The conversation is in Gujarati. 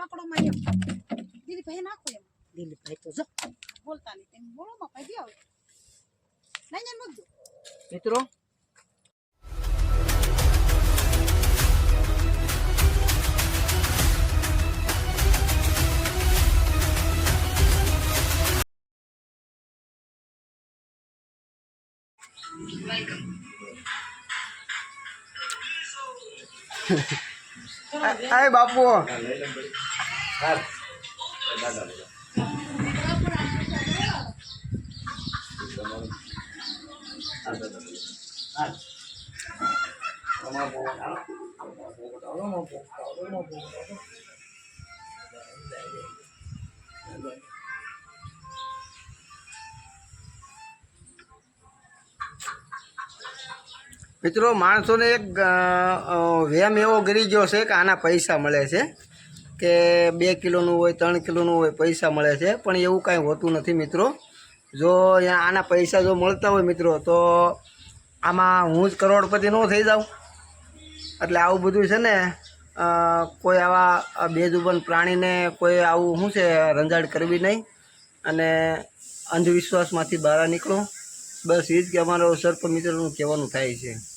પકડો માં એમ દિલીપભાઈ નાખો એમ દિલીપભાઈ તો જો બોલતા નહીં તેમ બોલો માં ભાઈ આવ લઈ જાય મુદ્દો મિત્રો આય બાપુ મિત્રો માણસોને એક વ્યાયામ એવો ગરી ગયો છે કે આના પૈસા મળે છે કે 2 કિલોનું હોય 3 કિલોનું હોય પૈસા મળે છે પણ એવું કાંઈ હોતું નથી મિત્રો જો આના પૈસા જો મળતા હોય મિત્રો તો આમાં હું જ કરોડપતિ ન થઈ જાઉં એટલે આવું બધું છે ને કોઈ આવા બેજુબાન પ્રાણીને કોઈ આવું શું છે રંજાડ કરવી નહીં અને અંધવિશ્વાસમાંથી બહાર નીકળો બસ એ જ કે અમારો સર્પ મિત્રનું કહેવાનું થાય છે।